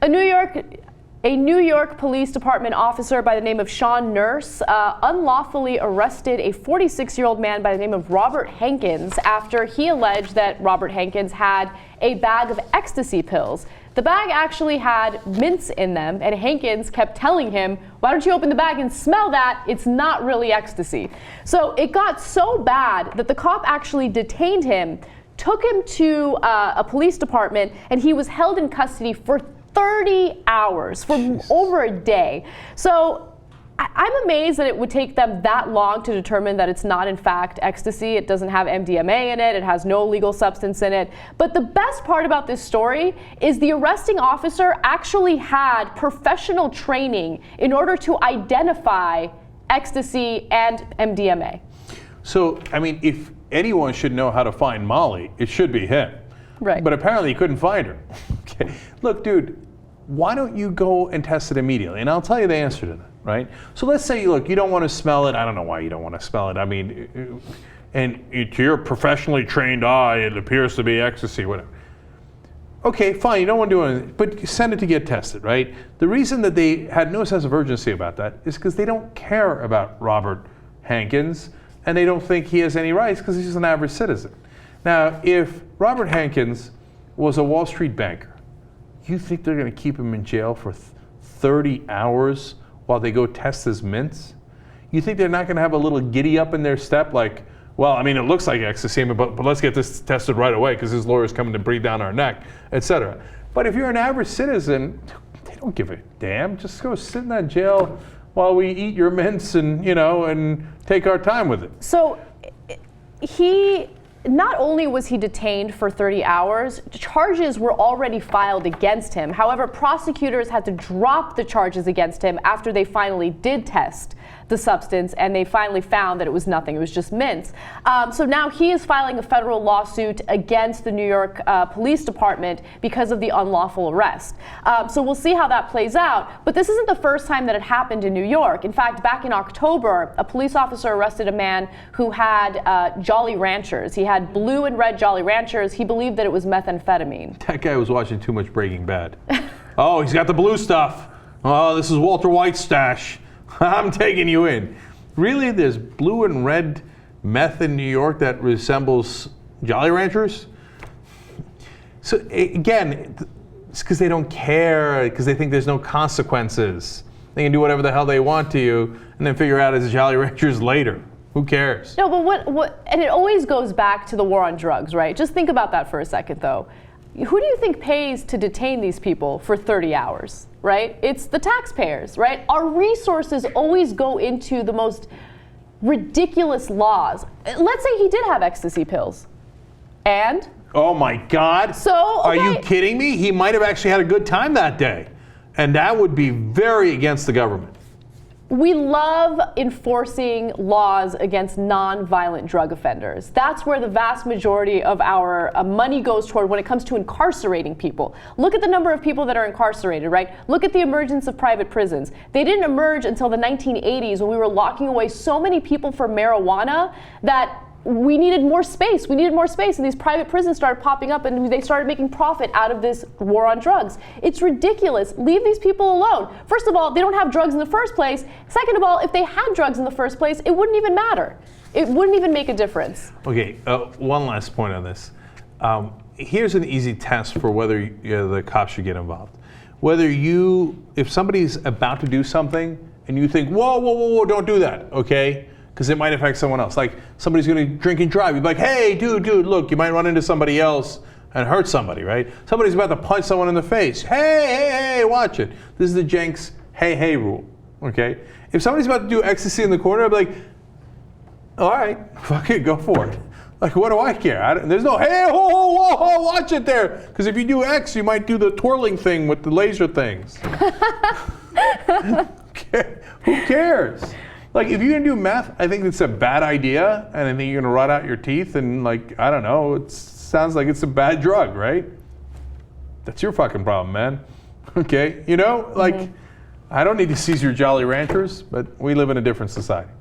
A New York Police Department officer by the name of Sean Nurse unlawfully arrested a 46-year-old man by the name of Robert Hankins after he alleged that Robert Hankins had a bag of ecstasy pills. The bag actually had mints in them, and Hankins kept telling him, "Why don't you open the bag and smell that? It's not really ecstasy." So it got so bad that the cop actually detained him, took him to a police department, and he was held in custody for 30 hours, for over a day. So I'm amazed that it would take them that long to determine that it's not in fact ecstasy. It doesn't have MDMA in it. It has no illegal substance in it. But the best part about this story is the arresting officer actually had professional training in order to identify ecstasy and MDMA. So, I mean, if anyone should know how to find Molly, it should be him. Right. But apparently he couldn't find her. Okay. Look, dude, why don't you go and test it immediately? And I'll tell you the answer to that, right? So let's say, look, you don't want to smell it. I don't know why you don't want to smell it. I mean, and to your professionally trained eye, it appears to be ecstasy, whatever. Okay, fine, you don't want to do anything, but send it to get tested, right? The reason that they had no sense of urgency about that is because they don't care about Robert Hankins, and they don't think he has any rights because he's just an average citizen. Now, if Robert Hankins was a Wall Street banker, you think they're going to keep him in jail for 30 hours while they go test his mints? You think they're not going to have a little giddy up in their step like, well, I mean, it looks like ecstasy, but let's get this tested right away because his lawyer's coming to breathe down our neck, etc. But if you're an average citizen, they don't give a damn. Just go sit in that jail while we eat your mints and, and take our time with it. So not only was he detained for 30 hours, charges were already filed against him. However, prosecutors had to drop the charges against him after they finally did test the substance, and they finally found that it was nothing. It was just mints. So now he is filing a federal lawsuit against the New York Police Department because of the unlawful arrest. So we'll see how that plays out. But this isn't the first time that it happened in New York. In fact, back in October, a police officer arrested a man who had Jolly Ranchers. He had blue and red Jolly Ranchers. He believed that it was methamphetamine. That guy was watching too much Breaking Bad. Oh, he's got the blue stuff. Oh, this is Walter White's stash. I'm taking you in. Really? There's blue and red meth in New York that resembles Jolly Ranchers? So again, it's because they don't care, because they think there's no consequences. They can do whatever the hell they want to you and then figure out it's Jolly Ranchers later. Who cares? No, but what, and it always goes back to the war on drugs, right? Just think about that for a second, though. Who do you think pays to detain these people for 30 hours, right? It's the taxpayers, right? Our resources always go into the most ridiculous laws. Let's say he did have ecstasy pills. And? Oh my God. So, okay. Are you kidding me? He might have actually had a good time that day. And that would be very against the government. We love enforcing laws against non-violent drug offenders. That's where the vast majority of our money goes toward when it comes to incarcerating people. Look at the number of people that are incarcerated, right? Look at the emergence of private prisons. They didn't emerge until the 1980s when we were locking away so many people for marijuana that we needed more space. We needed more space, and these private prisons started popping up, and they started making profit out of this war on drugs. It's ridiculous. Leave these people alone. First of all, they don't have drugs in the first place. Second of all, if they had drugs in the first place, it wouldn't even matter. It wouldn't even make a difference. Okay, one last point on this. Here's an easy test for whether the cops should get involved. If somebody's about to do something, and you think, whoa, don't do that, okay? Because it might affect someone else. Like somebody's going to drink and drive. You'd be like, hey, dude, look, you might run into somebody else and hurt somebody, right? Somebody's about to punch someone in the face. Hey, watch it. This is the Jenks hey rule, okay? If somebody's about to do ecstasy in the corner, I'd be like, all right, fuck it, go for it. Like, what do I care? There's no, hey, whoa, watch it there. Because if you do X, you might do the twirling thing with the laser things. Okay. Who cares? Like, if you're gonna do meth, I think it's a bad idea, and I think you're gonna rot out your teeth, and like, I don't know, it sounds like it's a bad drug, right? That's your fucking problem, man. Okay, I don't need to seize your Jolly Ranchers, but we live in a different society.